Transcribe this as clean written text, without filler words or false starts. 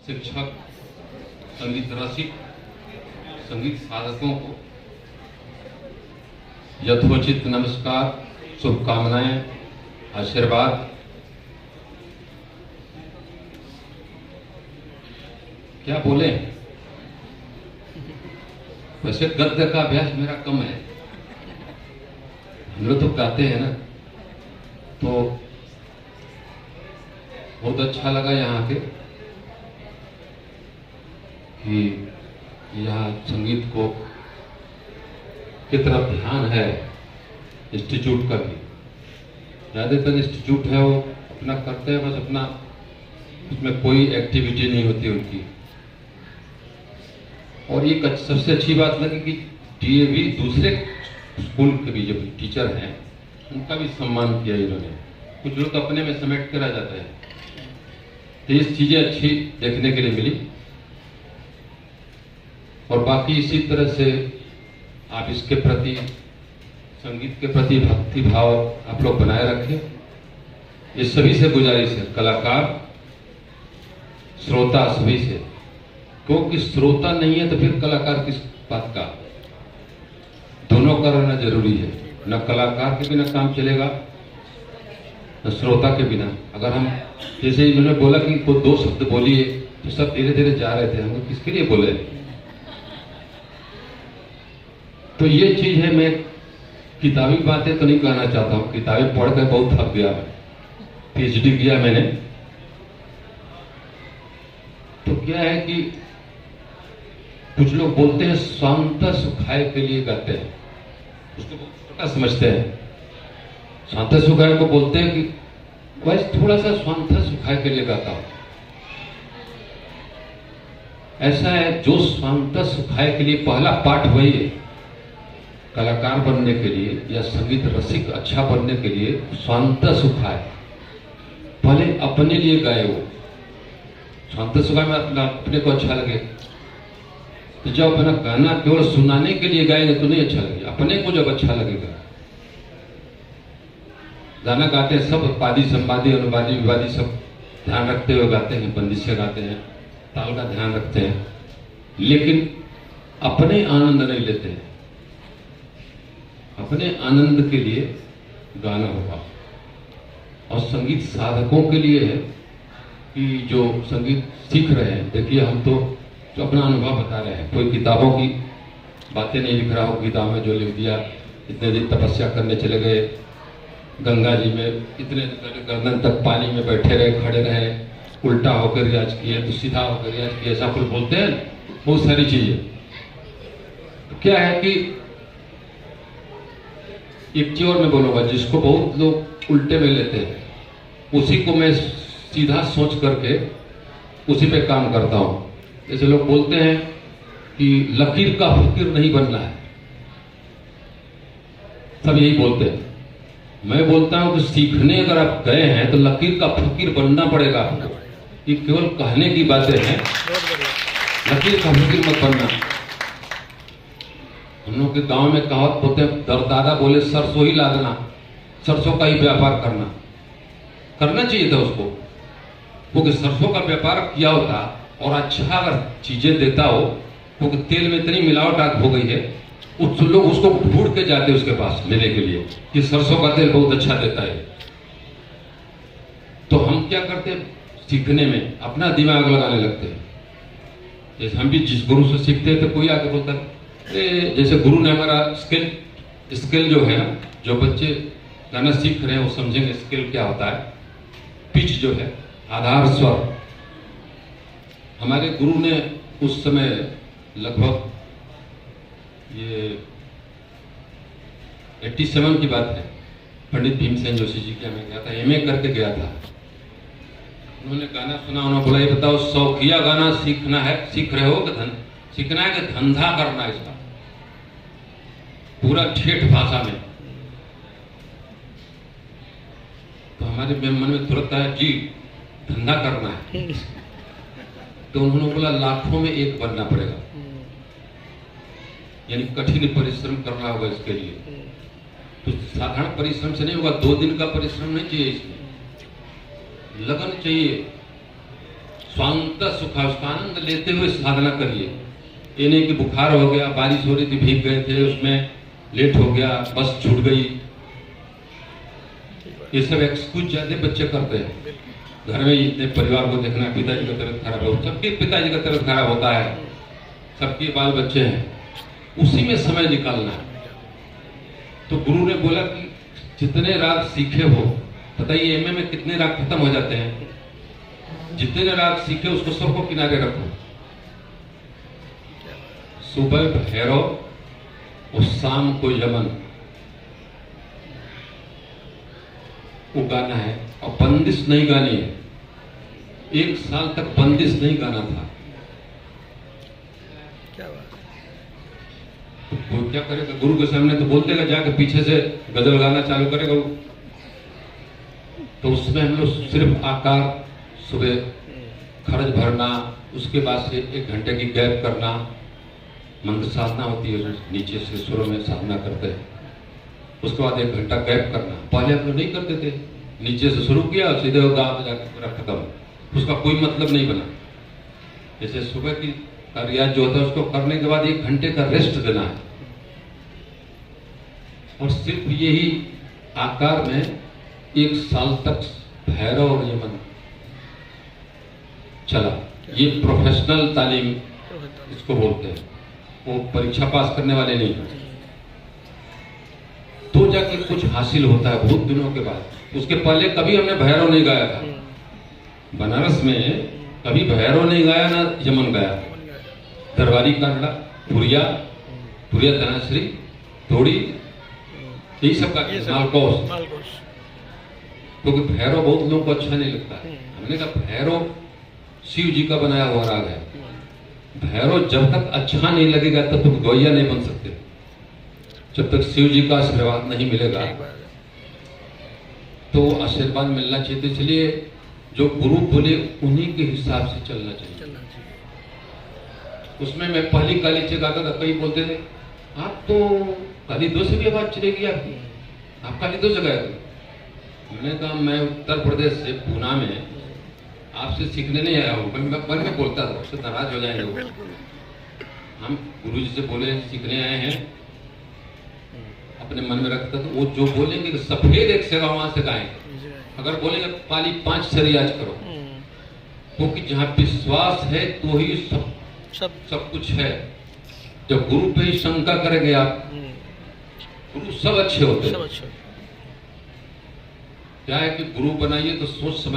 शिक्षक, संगीत रसिक, संगीत साधकों को यथोचित नमस्कार, शुभकामनाएं, आशीर्वाद। क्या बोले? वैसे गद्य का अभ्यास मेरा कम है। हम लोग तो गाते हैं ना, तो बहुत अच्छा लगा यहाँ के कि यहाँ संगीत को की तरफ ध्यान है इंस्टीट्यूट का भी। ज़्यादातर इंस्टीट्यूट है वो अपना करते हैं, बस अपना, उसमें कोई एक्टिविटी नहीं होती उनकी। और एक सबसे अच्छी बात लगी कि डीएवी दूसरे स्कूल के भी जो टीचर हैं उनका भी सम्मान किया इन्होंने। कुछ लोग अपने में समेट कर आ जाते हैं, तो ये चीजें अच्छी देखने के लिए मिली। और बाकी इसी तरह से आप इसके प्रति, संगीत के प्रति भक्ति भाव आप लोग बनाए रखें। ये सभी से गुजारिश है, कलाकार, श्रोता, सभी से। क्योंकि श्रोता नहीं है तो फिर कलाकार किस बात का? दोनों का रहना जरूरी है। न कलाकार के बिना काम चलेगा, न श्रोता के बिना। अगर हम, जैसे इन्होंने बोला कि कोई दो शब्द बोलिए, तो सब धीरे धीरे जा रहे थे, हम किसके लिए बोले? तो ये चीज है। मैं किताबी बातें तो नहीं कहना चाहता हूँ, किताबें पढ़ कर बहुत थक गया। पीएचडी किया मैंने, तो क्या है कि कुछ लोग बोलते हैं स्वांतः सुखाय के लिए गाते हैं, उसको बहुत छोटा समझते हैं। स्वांतः सुखाय को बोलते हैं कि वैसे थोड़ा सा स्वांतः सुखाय के लिए गाता हूं। ऐसा है, जो स्वांतः सुखाय के लिए, पहला पाठ वही है। कलाकार बनने के लिए या संगीत रसिक अच्छा बनने के लिए स्वांतः सुखाय, पहले अपने लिए गाए। वो स्वांतः सुखाय में अपने को अच्छा लगे। तो जब अपना गाना केवल सुनाने के लिए गाएंगे तो नहीं अच्छा लगेगा। अपने को जब अच्छा लगेगा, गाना गाते हैं सब पादी, संवादी, अनुवादी, विवादी सब ध्यान रखते हुए गाते हैं, बंदिश से गाते हैं, ताल का ध्यान रखते हैं, लेकिन अपने आनंद नहीं लेते हैं। अपने आनंद के लिए गाना होगा। और संगीत साधकों के लिए है कि जो संगीत सीख रहे हैं, देखिए हम तो जो अपना अनुभव बता रहे हैं, कोई किताबों की बातें नहीं लिख रहा हो। किताब में जो लिख दिया, इतने दिन तपस्या करने चले गए गंगा जी में, इतने गर्दन तक पानी में बैठे रहे, खड़े रहे, उल्टा होकर रियाज किए, तो सीधा होकर रियाज किए, ऐसा कुछ बोलते हैं बहुत सारी चीजें। तो क्या है कि एक चीज और मैं बोलूंगा, जिसको बहुत लोग उल्टे में लेते हैं, उसी को मैं सीधा सोच करके उसी पे काम करता हूं। जैसे लोग बोलते हैं कि लकीर का फकीर नहीं बनना है, सब यही बोलते हैं। मैं बोलता हूं कि सीखने अगर आप गए हैं तो लकीर का फकीर बनना पड़ेगा आपको। ये केवल कहने की बातें हैं, लकीर का फकीर मत बनना। हम लोग के गांव में कहावत बोलते हैं, दरदादा बोले सरसों ही लादना, सरसों का ही व्यापार करना चाहिए था उसको। क्योंकि सरसों का व्यापार किया होता और अच्छा अगर चीजें देता हो, क्योंकि तेल में इतनी मिलावट हो गई है, उस लोग उसको ढूंढ के जाते हैं उसके पास लेने के लिए कि सरसों का तेल बहुत अच्छा देता है। तो हम क्या करते हैं, सीखने में अपना दिमाग लगाने लगते हैं। जैसे हम भी जिस गुरु से सीखते हैं, तो कोई आके बोलता है, जैसे गुरु ने हमारा स्किल जो है ना, जो बच्चे गाना सीख रहे हैं वो समझेंगे स्किल क्या होता है। पिच जो है, आधार स्वर, हमारे गुरु ने उस समय लगभग ये 87 की बात है, पंडित भीमसेन जोशी जी के मैं गया था, एमए करके गया था। उन्होंने गाना सुना, उन्होंने बोला, ये बताओ शौकिया गाना सीखना है, सीख रहे हो कि सीखना है कि धंधा करना है इसका? पूरा ठेठ भाषा में। तो हमारे मन में तुरंत आया, जी धंधा करना है। तो उन्होंने बोला लाखों में एक बनना पड़ेगा, यानी कठिन परिश्रम करना होगा इसके लिए। तो साधारण परिश्रम से नहीं होगा, 2 दिन का परिश्रम नहीं चाहिए, इसमें लगन चाहिए, स्वांत सुखा, उसका आनंद लेते हुए साधना करिए। ये नहीं कि बुखार हो गया, बारिश हो रही थी, भीग गए थे, उसमें लेट हो गया, बस छूट गई, ये सब एक्सक्यूज ज्यादा बच्चे करते हैं। घर में इतने परिवार को देखना, पिताजी का तबीयत खराब हो, सबके पिताजी का तबीयत खराब होता है, सबके बाल बच्चे हैं, उसी में समय निकालना है। तो गुरु ने बोला कि जितने राग सीखे हो, बताइए एमए में कितने राग खत्म हो जाते हैं, जितने राग सीखे उसको सबको किनारे रखो। सुबह भैरव और शाम को यमन, वो गाना है और बंदिश नहीं गानी है। 1 साल तक बंदिश नहीं गाना था। क्या बात तो वो क्या करेगा, गुरु के सामने तो बोल देगा, जाके पीछे से गजल गाना चालू करेगा वो। तो उसमें हम लोग सिर्फ आकार, सुबह खर्च भरना, उसके बाद से 1 घंटे की गैप करना, मंत्र साधना होती है, नीचे से सुरों में साधना करते हैं, उसके बाद 1 घंटा गैप करना। पहले हम लोग नहीं करते थे, नीचे से शुरू किया और सीधे गा में जाकर पूरा खत्म, उसका कोई मतलब नहीं बना। जैसे सुबह की रियाज जो होता है उसको करने के बाद 1 घंटे का रेस्ट देना है, और सिर्फ यही आकार में 1 साल तक भैरव और यमन चला। ये प्रोफेशनल तालीम इसको बोलते हैं, वो परीक्षा पास करने वाले नहीं, तो जाके कुछ हासिल होता है बहुत दिनों के बाद। उसके पहले कभी हमने भैरव नहीं गाया था, बनारस में कभी भैरव नहीं गाया, ना यमन गाया। दरबारी कांगड़ा, पुरिया धनाश्री, तोड़ी, यही सब का मालकोस, क्योंकि भैरव बहुत लोगों को अच्छा नहीं लगता है। हमने कहा भैरव शिव जी का बनाया हुआ राग है, भैरव जब तक अच्छा नहीं लगेगा तब तक गवैया नहीं बन सकते, जब तक शिव जी का आशीर्वाद नहीं मिलेगा। तो आशीर्वाद मिलना चाहिए, इसलिए जो गुरु बोले उन्हीं के हिसाब से चलना चाहिए। उसमें मैं पहली काली चे गाता था, कई बोलते थे आप तो काली 2 से भी आवाज चलेगी आपकी, आप काली 2 से गाए। मैंने कहा मैं उत्तर प्रदेश से पूना में आपसे सीखने नहीं आया हूँ, मैं बोलता था, उससे नाराज हो जाएंगे वो। हम गुरु जी से बोले सीखने आए हैं, अपने मन में रखता तो वो जो बोलेंगे कि सफेद एक से वहां से गाएंगे, अगर बोलेंगे पाली 5 से रियाज करो, क्योंकि जहां विश्वास है तो ही सब कुछ है। जब गुरु पे ही शंका करेंगे आप, गुरु सब अच्छे होते हैं। क्या है कि गुरु बनाइए तो सोच समझ